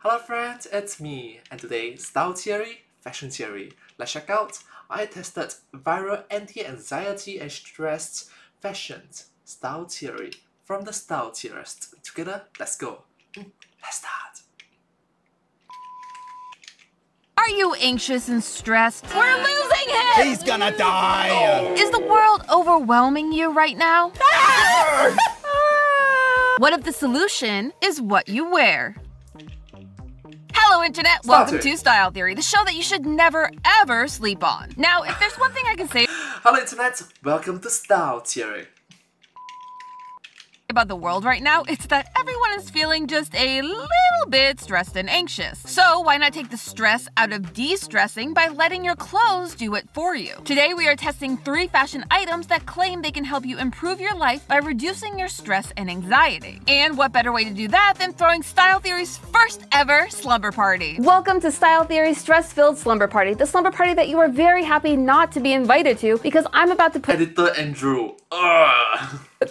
Hello friends, it's me, and today, style theory, fashion theory. Let's check out. I tested viral anti-anxiety and stress fashion style theory from the style theorist. Together, let's go. Let's start. Are you anxious and stressed? We're losing him! He's gonna die! Is the world overwhelming you right now? What if the solution is what you wear? Hello Internet, welcome to Style Theory, the show that you should never ever sleep on. Now, if there's one thing I can say Hello Internet, welcome to Style Theory. About the world right now, it's that everyone is feeling just a little bit stressed and anxious. So why not take the stress out of de-stressing by letting your clothes do it for you? Today we are testing 3 fashion items that claim they can help you improve your life by reducing your stress and anxiety. And what better way to do that than throwing Style Theory's first ever slumber party? Welcome to Style Theory's stress-filled slumber party, the slumber party that you are very happy not to be invited to because I'm about to put Editor Andrew.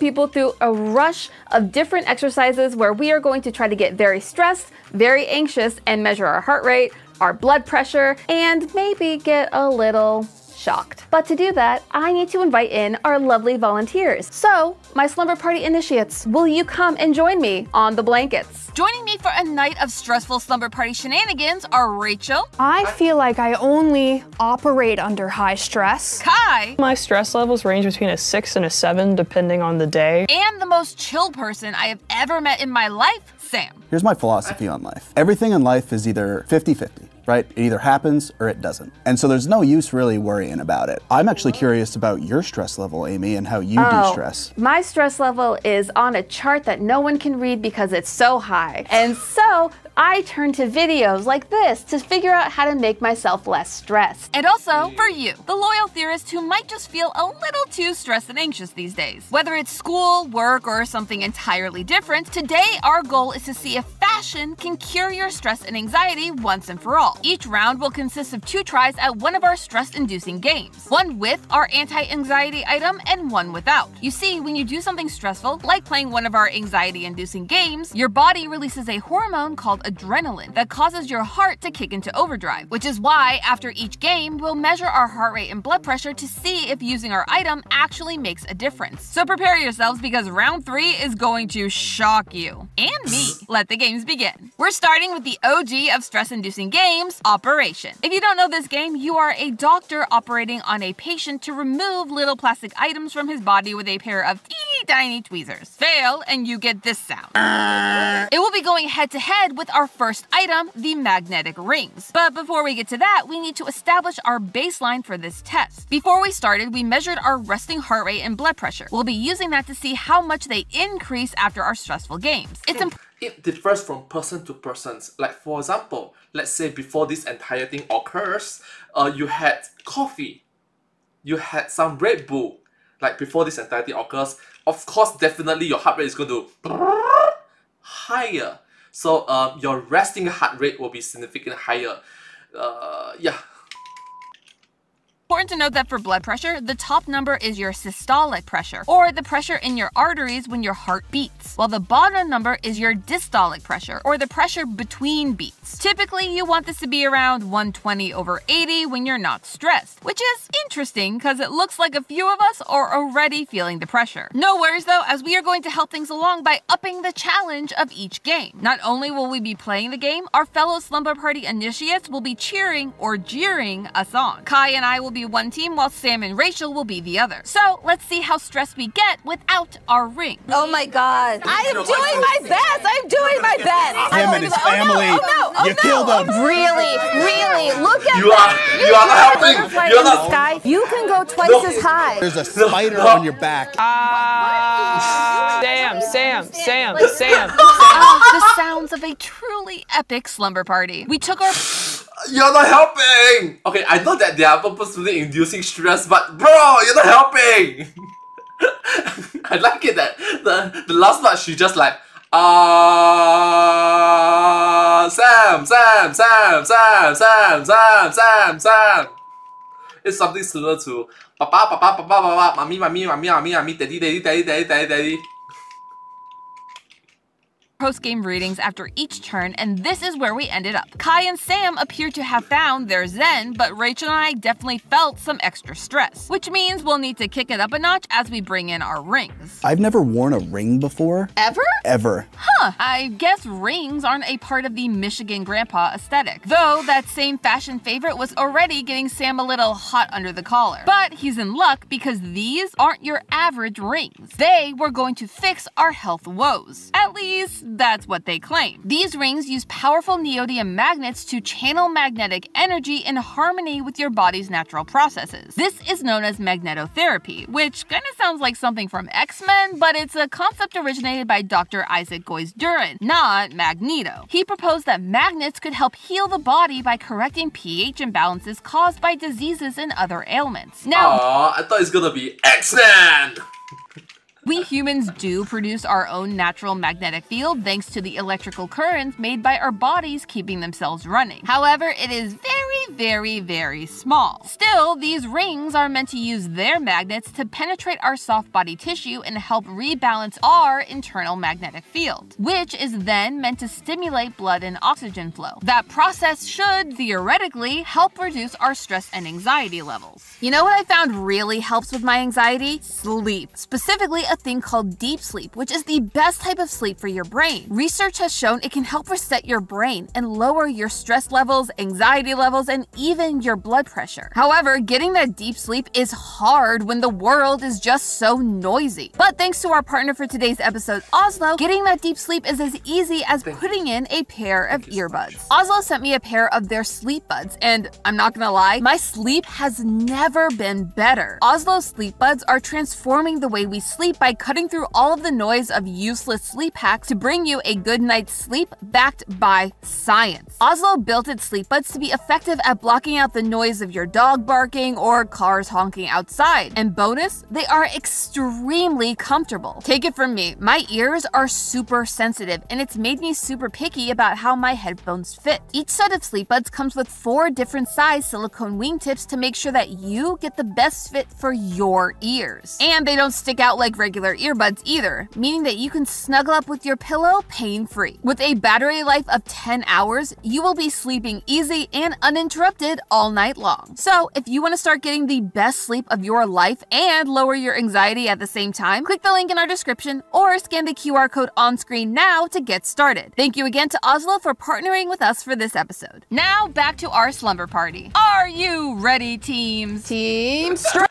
people through a rush of different exercises where we are going to try to get very stressed, very anxious, and measure our heart rate, our blood pressure, and maybe get a little shocked. But to do that, I need to invite in our lovely volunteers. So, my slumber party initiates, will you come and join me on the blankets? Joining me for a night of stressful slumber party shenanigans are Rachel. I feel like I only operate under high stress. Kai. My stress levels range between a 6 and a 7 depending on the day. And the most chill person I have ever met in my life, Sam. Here's my philosophy on life. Everything in life is either 50-50. Right? It either happens or it doesn't. And so there's no use really worrying about it. I'm actually curious about your stress level, Amy, and how you de-stress. My stress level is on a chart that no one can read because it's so high. And so I turn to videos like this to figure out how to make myself less stressed. And also for you, the loyal theorist who might just feel a little too stressed and anxious these days. Whether it's school, work, or something entirely different, today our goal is to see if fashion can cure your stress and anxiety once and for all. Each round will consist of 2 tries at one of our stress-inducing games. One with our anti-anxiety item and one without. You see, when you do something stressful, like playing one of our anxiety-inducing games, your body releases a hormone called adrenaline that causes your heart to kick into overdrive, which is why after each game, we'll measure our heart rate and blood pressure to see if using our item actually makes a difference. So prepare yourselves because round 3 is going to shock you. And me. Let the games begin. We're starting with the OG of stress-inducing games, Operation. If you don't know this game, you are a doctor operating on a patient to remove little plastic items from his body with a pair of teeny tiny tweezers. Fail, and you get this sound. It will be going head to head with our first item, the magnetic rings. But before we get to that, we need to establish our baseline for this test. Before we started, we measured our resting heart rate and blood pressure. We'll be using that to see how much they increase after our stressful games. It differs from person to person. Like for example, let's say before this entire thing occurs, you had coffee, you had some Red Bull. Like before this entire thing occurs, of course, definitely your heart rate is going to higher. So your resting heart rate will be significantly higher. Yeah. Important to note that for blood pressure, the top number is your systolic pressure, or the pressure in your arteries when your heart beats, while the bottom number is your diastolic pressure, or the pressure between beats. Typically, you want this to be around 120/80 when you're not stressed, which is interesting because it looks like a few of us are already feeling the pressure. No worries though, as we are going to help things along by upping the challenge of each game. Not only will we be playing the game, our fellow slumber party initiates will be cheering or jeering us on. Kai and I will be one team while Sam and Rachel will be the other. So let's see how stressed we get without our ring. Oh my god. I am doing my best. I'm doing my best. Him and his family. You killed him. Really. Look at You are not helping. You're not. sky. You can go twice as high. There's a spider on your back. Sam. The sounds of a truly epic slumber party. We took our You're not helping! Okay, I know that they are purposefully inducing stress, but bro, you're not helping! I like it that the last part she just like Sam. It's something similar to papa, mommy, daddy. post-game readings after each turn, and this is where we ended up. Kai and Sam appeared to have found their zen, but Rachel and I definitely felt some extra stress, which means we'll need to kick it up a notch as we bring in our rings. I've never worn a ring before. Ever? Ever. Huh, I guess rings aren't a part of the Michigan grandpa aesthetic. Though that same fashion favorite was already getting Sam a little hot under the collar. But he's in luck because these aren't your average rings. They were going to fix our health woes. At least, that's what they claim. These rings use powerful neodymium magnets to channel magnetic energy in harmony with your body's natural processes. This is known as magnetotherapy, which kinda sounds like something from X-Men, but it's a concept originated by Dr. Isaac Goyce-Duran, not Magneto. He proposed that magnets could help heal the body by correcting pH imbalances caused by diseases and other ailments. Now, Aww, I thought it's gonna be X-Men! we humans do produce our own natural magnetic field thanks to the electrical currents made by our bodies keeping themselves running. However, it is very small. Still, these rings are meant to use their magnets to penetrate our soft body tissue and help rebalance our internal magnetic field, which is then meant to stimulate blood and oxygen flow. That process should, theoretically, help reduce our stress and anxiety levels. You know what I found really helps with my anxiety? Sleep. Specifically, a thing called deep sleep, which is the best type of sleep for your brain. Research has shown it can help reset your brain and lower your stress levels, anxiety levels, and even your blood pressure. However, getting that deep sleep is hard when the world is just so noisy. But thanks to our partner for today's episode, Oslo, getting that deep sleep is as easy as putting in a pair of earbuds. Oslo sent me a pair of their sleep buds, and I'm not gonna lie, my sleep has never been better. Oslo's sleep buds are transforming the way we sleep by cutting through all of the noise of useless sleep hacks to bring you a good night's sleep backed by science. Oslo built its sleep buds to be effective at blocking out the noise of your dog barking or cars honking outside. And bonus, they are extremely comfortable. Take it from me, my ears are super sensitive and it's made me super picky about how my headphones fit. Each set of sleep buds comes with 4 different size silicone wingtips to make sure that you get the best fit for your ears. And they don't stick out like regular earbuds either, meaning that you can snuggle up with your pillow pain-free. With a battery life of 10 hours, you will be sleeping easy and uninterrupted all night long. So if you want to start getting the best sleep of your life and lower your anxiety at the same time, click the link in our description or scan the QR code on screen now to get started. Thank you again to Oslo for partnering with us for this episode. Now back to our slumber party. Are you ready, teams? Team straight.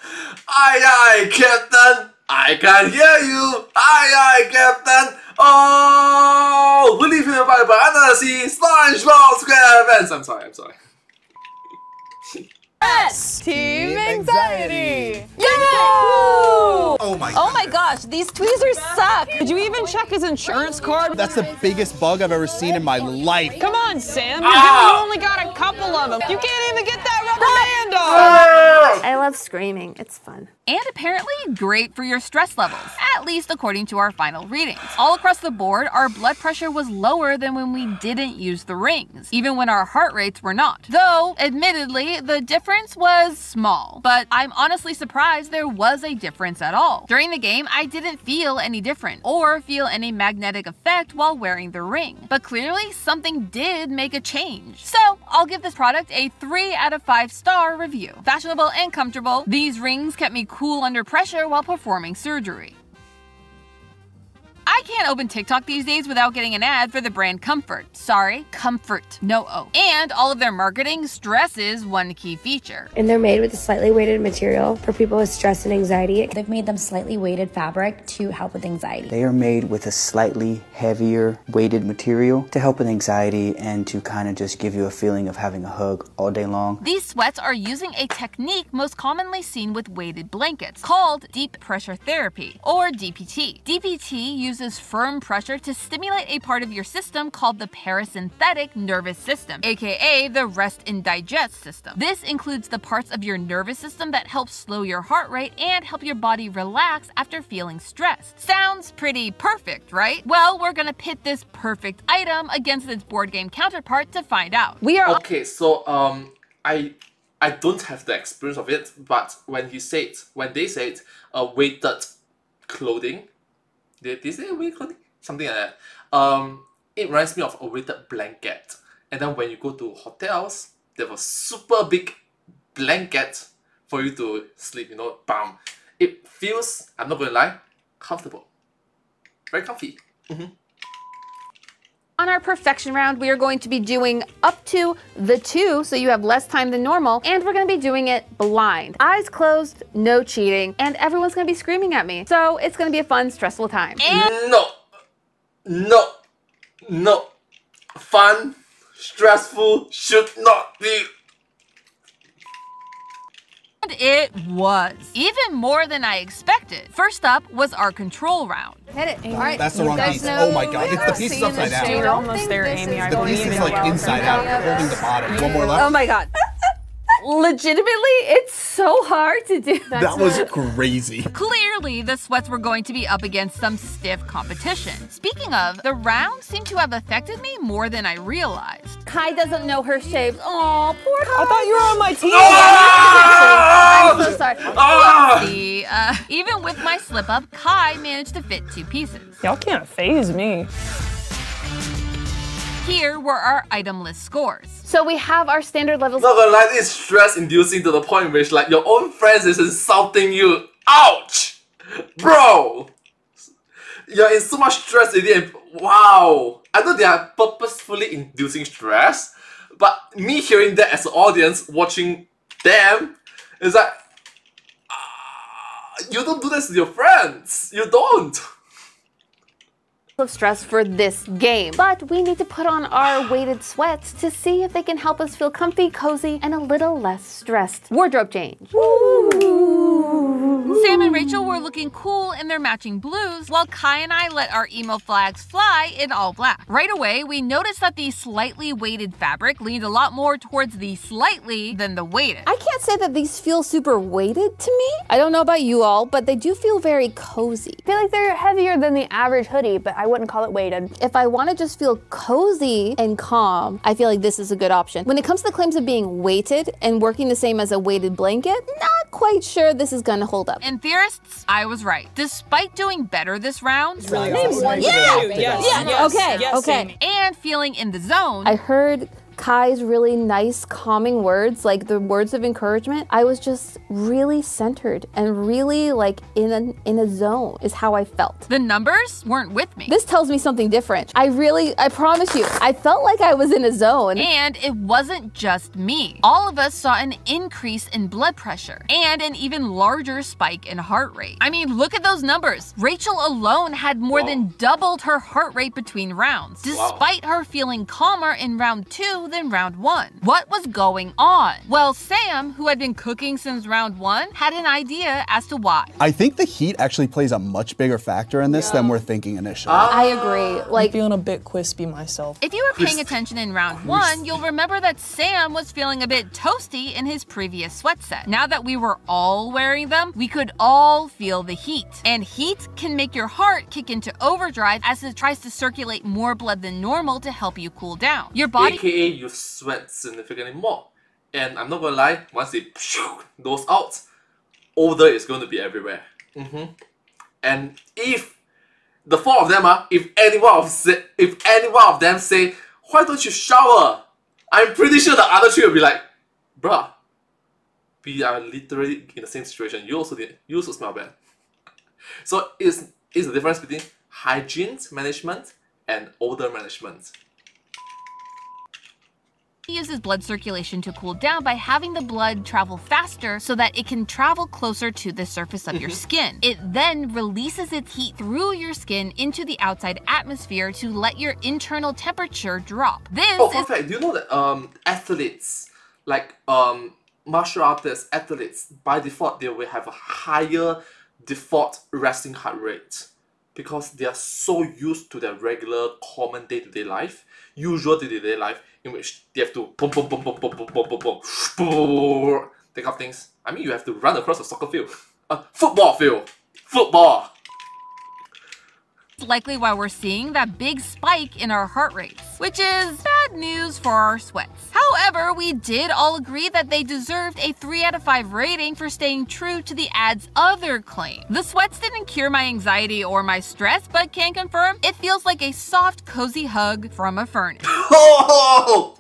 Aye, Captain! I can hear you! Aye, Captain! Oh! We live in a banana sea, SpongeBob SquarePants! I'm sorry. Team anxiety. Oh my Oh my gosh, these tweezers suck. Did you even check his insurance card? That's the biggest bug I've ever seen in my life. Come on, Sam. You only got a couple of them. You can't even get that rubber band off. I love screaming. It's fun. And apparently great for your stress levels, at least according to our final readings. All across the board, our blood pressure was lower than when we didn't use the rings, even when our heart rates were not. Though, admittedly, the difference was small, but I'm honestly surprised there was a difference at all. During the game, I didn't feel any different or feel any magnetic effect while wearing the ring, but clearly something did make a change. So I'll give this product a 3 out of 5 star review. Fashionable and comfortable, these rings kept me cool under pressure while performing surgery. I can't open TikTok these days without getting an ad for the brand Comfort. Sorry, Comfort, no O. And all of their marketing stresses one key feature. And they're made with a slightly weighted material for people with stress and anxiety. They've made them slightly weighted fabric to help with anxiety. They are made with a slightly heavier weighted material to help with anxiety and to kind of just give you a feeling of having a hug all day long. These sweats are using a technique most commonly seen with weighted blankets called deep pressure therapy, or DPT. DPT uses firm pressure to stimulate a part of your system called the parasympathetic nervous system, aka the rest and digest system. This includes the parts of your nervous system that help slow your heart rate and help your body relax after feeling stressed. Sounds pretty perfect, right? Well, we're gonna pit this perfect item against its board game counterpart to find out. We are Okay, so I don't have the experience of it, but when they said weighted clothing, did they say weighted clothing? Something like that. It reminds me of a weighted blanket. And then when you go to hotels, they have a super big blanket for you to sleep, you know, bam. It feels, I'm not gonna lie, comfortable. Very comfy. On our perfection round, we are going to be doing up to the 2, so you have less time than normal, and we're gonna be doing it blind. Eyes closed, no cheating, and everyone's gonna be screaming at me. So it's gonna be a fun, stressful time. No. Fun, stressful, should not be. And it was. Even more than I expected. First up was our control round. Hit it. All right. That's the wrong piece. Oh my god, it's the piece is upside down. You're almost there, Amy. I The piece believe is in like you. inside out, holding the bottom. One more left. Oh my god. Legitimately, it's so hard to do. That was crazy. Clearly, the sweats were going to be up against some stiff competition. Speaking of, the round seemed to have affected me more than I realized. Kai doesn't know her shapes. Oh, poor Kai. I thought you were on my team. I'm so sorry. See, even with my slip up, Kai managed to fit 2 pieces. Y'all can't phase me. Here were our item list scores. So we have our standard levels. Not gonna lie, it's stress inducing to the point where like your own friends is insulting you. Ouch! Bro! You're in so much stress already and wow! I know they are purposefully inducing stress, but me hearing that as an audience watching them is like you don't do this to your friends. You don't. Of stress for this game, but we need to put on our weighted sweats to see if they can help us feel comfy, cozy, and a little less stressed. Wardrobe change. Sam and Rachel were looking cool in their matching blues, while Kai and I let our emo flags fly in all black. Right away, we noticed that the slightly weighted fabric leaned a lot more towards the slightly than the weighted. I can't say that these feel super weighted to me. I don't know about you all, but they do feel very cozy. I feel like they're heavier than the average hoodie, but I wouldn't call it weighted. If I want to just feel cozy and calm, I feel like this is a good option. When it comes to the claims of being weighted and working the same as a weighted blanket, not quite sure this is gonna hold up. And theorists, I was right. Despite doing better this round, Okay. and feeling in the zone, I heard Kai's really nice, calming words, like the words of encouragement. I was just really centered and really like in a zone is how I felt. the numbers weren't with me. This tells me something different. I promise you, I felt like I was in a zone. And it wasn't just me. All of us saw an increase in blood pressure and an even larger spike in heart rate. I mean, look at those numbers. Rachel alone had more than doubled her heart rate between rounds, despite her feeling calmer in round 2 than round 1. What was going on? Well, Sam, who had been cooking since round 1, had an idea as to why. I think the heat actually plays a much bigger factor in this than we're thinking initially. I agree. I'm Like, feeling a bit crispy myself. If you were paying attention in round 1, you'll remember that Sam was feeling a bit toasty in his previous sweat set. Now that we were all wearing them, we could all feel the heat. And heat can make your heart kick into overdrive as it tries to circulate more blood than normal to help you cool down. Your body... AKA you sweat significantly more. And I'm not gonna lie, once it goes out, odor is going to be everywhere. And if the 4 of them if any one of them say, why don't you shower? I'm pretty sure the other 3 will be like, bruh, we are literally in the same situation. You also smell bad. So it's the difference between hygiene management and odor management. uses blood circulation to cool down by having the blood travel faster so that it can travel closer to the surface of your skin. It then releases its heat through your skin into the outside atmosphere to let your internal temperature drop. This fun fact, do you know that athletes, like martial artists, athletes, by default they will have a higher default resting heart rate because they are so used to their regular common day-to-day life, usual day-to-day life, in which they have to boom, boom, boom, boom, boom, boom, boom, boom, boom, boom, take off things. I mean, you have to run across a soccer field, a football field, football. likely why we're seeing that big spike in our heart rates, which is bad news for our sweats. However, we did all agree that they deserved a 3 out of 5 rating for staying true to the ad's other claim. The sweats didn't cure my anxiety or my stress, but can confirm it feels like a soft, cozy hug from a furnace. Oh!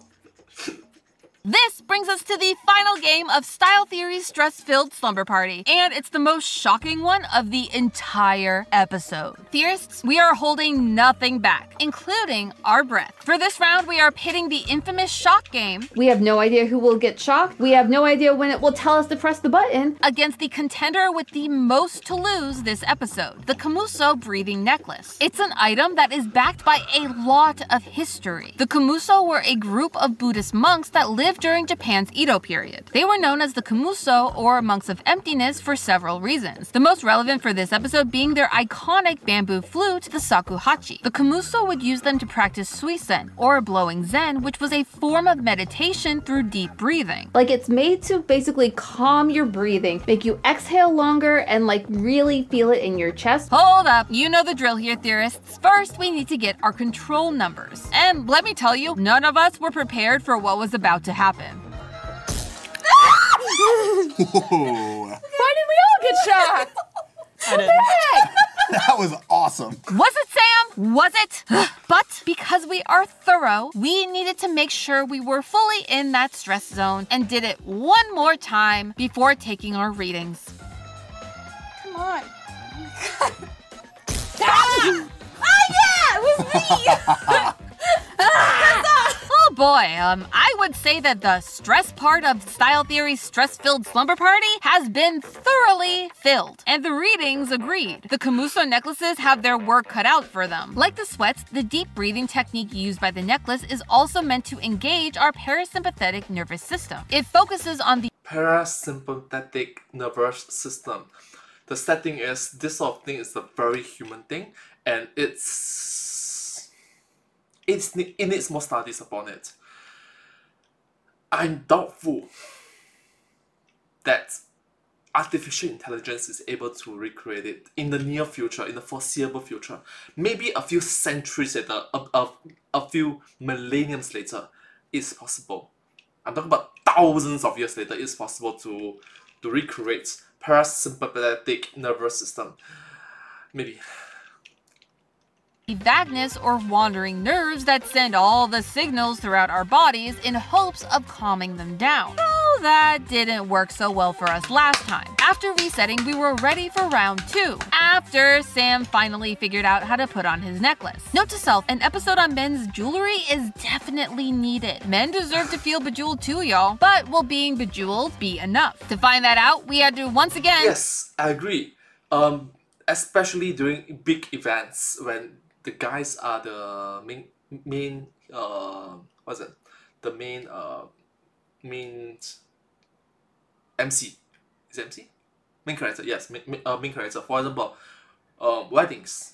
This brings us to the final game of Style Theory's stress-filled slumber party, and it's the most shocking one of the entire episode. Theorists, we are holding nothing back, including our breath. For this round, we are pitting the infamous shock game. We have no idea who will get shocked. We have no idea when it will tell us to press the button. Against the contender with the most to lose this episode, the Kamuso breathing necklace. It's an item that is backed by a lot of history. The Kamuso were a group of Buddhist monks that lived during Japan's Edo period. They were known as the Kamuso, or monks of emptiness, for several reasons. The most relevant for this episode being their iconic bamboo flute, the Shakuhachi. The Kamuso would use them to practice suisen, or blowing zen, which was a form of meditation through deep breathing. Like, it's made to basically calm your breathing, make you exhale longer, and like really feel it in your chest. Hold up, you know the drill here, theorists. First, we need to get our control numbers. And let me tell you, none of us were prepared for what was about to happen. Whoa. Why did we all get shocked? I didn't. That was awesome. Was it, Sam? Was it? But because we are thorough, we needed to make sure we were fully in that stress zone and did it one more time before taking our readings. Come on. Oh yeah, it was me. Oh boy, I would say that the stress part of Style Theory's stress-filled slumber party has been thoroughly filled, and the readings agreed. The Kamuso necklaces have their work cut out for them. Like the sweats, the deep breathing technique used by the necklace is also meant to engage our parasympathetic nervous system. It focuses on the Parasympathetic nervous system. The setting is, this sort of thing is a very human thing, and it needs more studies upon it. I'm doubtful that artificial intelligence is able to recreate it in the near future, in the foreseeable future. Maybe a few centuries later, a few millenniums later, it's possible. I'm talking about thousands of years later, it's possible to recreate parasympathetic nervous system. Maybe. vagus or wandering nerves that send all the signals throughout our bodies in hopes of calming them down. So that didn't work so well for us last time. After resetting, we were ready for round 2, after Sam finally figured out how to put on his necklace. Note to self, an episode on men's jewelry is definitely needed. Men deserve to feel bejeweled too, y'all. But will being bejeweled be enough? To find that out, we had to once again... Yes, I agree. Especially during big events when the guys are the main MC. Is it MC? Main character, yes, main character. For example, weddings,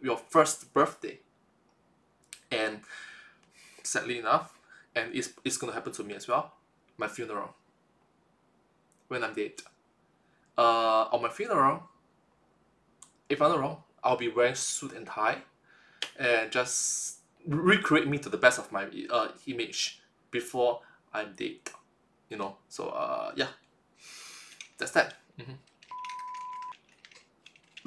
your first birthday, and sadly enough, and it's gonna happen to me as well, my funeral, when I'm dead. On my funeral, if I'm not wrong, I'll be wearing suit and tie, and just recreate me to the best of my image before I'm dead. You know, so yeah, that's that.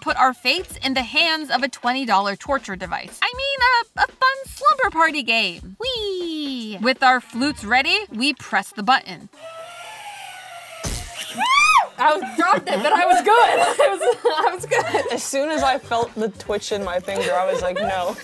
Put our fates in the hands of a $20 torture device. I mean, a fun slumber party game. Whee! With our flutes ready, we press the button. I dropped it, but I was good. I was good. As soon as I felt the twitch in my finger, I was like, no.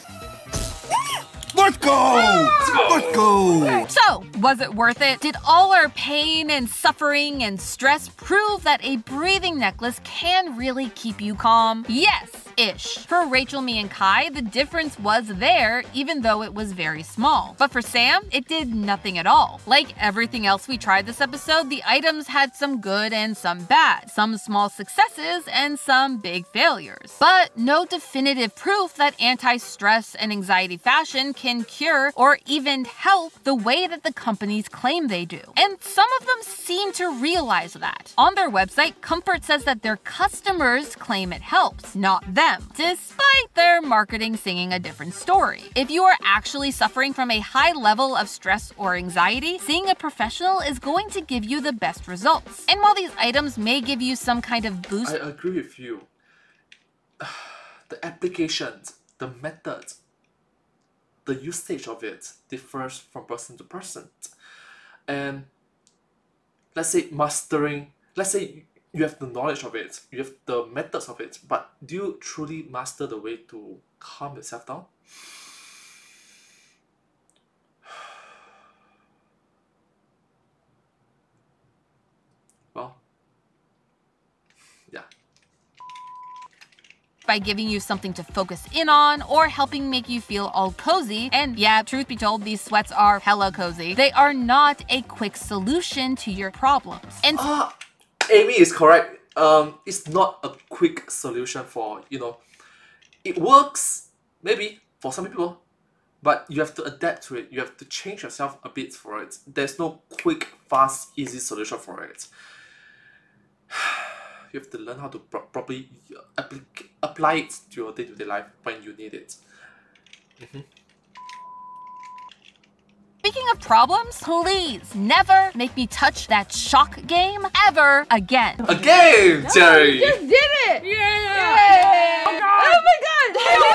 Let's go! Let's go! So, was it worth it? Did all our pain and suffering and stress prove that a breathing necklace can really keep you calm? Yes-ish. For Rachel, me, and Kai, the difference was there, even though it was very small. But for Sam, it did nothing at all. Like everything else we tried this episode, the items had some good and some bad, some small successes and some big failures. But no definitive proof that anti-stress and anxiety fashion can cure or even help the way that that the companies claim they do. And some of them seem to realize that. On their website, Comfort says that their customers claim it helps, not them, despite their marketing singing a different story. If you are actually suffering from a high level of stress or anxiety, seeing a professional is going to give you the best results. And while these items may give you some kind of boost, I agree with you. The applications, the methods, the usage of it differs from person to person. And let's say you have the knowledge of it, you have the methods of it, but do you truly master the way to calm yourself down? Well, yeah. by giving you something to focus in on or helping make you feel all cozy. And yeah, truth be told, these sweats are hella cozy. They are not a quick solution to your problems. And Amy is correct. It's not a quick solution for, it works maybe for some people, but you have to adapt to it. You have to change yourself a bit for it. There's no quick, fast, easy solution for it. You have to learn how to properly apply it to your day-to-day life when you need it. Speaking of problems, please never make me touch that shock game ever again. A game, Jerry! You just did it! Yeah! Oh, God. Oh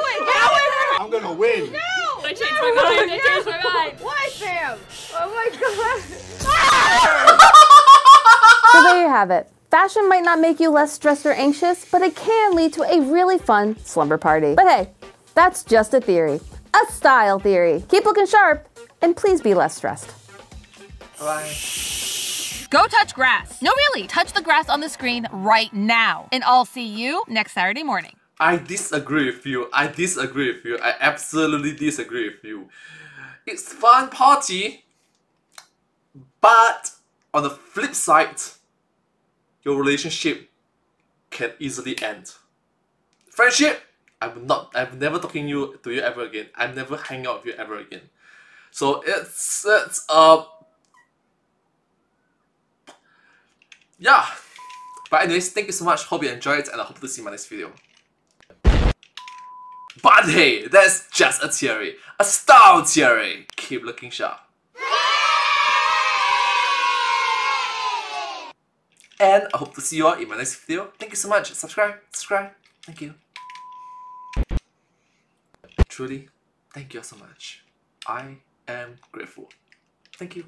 my God! I'm gonna win. No! I changed my mind. I changed my mind. Why, Sam? Oh my God! So there you have it. Fashion might not make you less stressed or anxious, but it can lead to a really fun slumber party. But hey, that's just a theory. A style theory. Keep looking sharp, and please be less stressed. Bye. Go touch grass. No, really, touch the grass on the screen right now. And I'll see you next Saturday morning. I disagree with you. I absolutely disagree with you. It's fun party, but on the flip side, your relationship can easily end. Friendship, I'm never talking to you ever again. I'm never hanging out with you ever again. So yeah. But anyways, thank you so much. Hope you enjoyed it, and I hope to see you in my next video. But hey, that's just a theory. A style theory. Keep looking sharp. And I hope to see you all in my next video. Thank you so much. Subscribe. Thank you. Truly, thank you all so much. I am grateful. Thank you.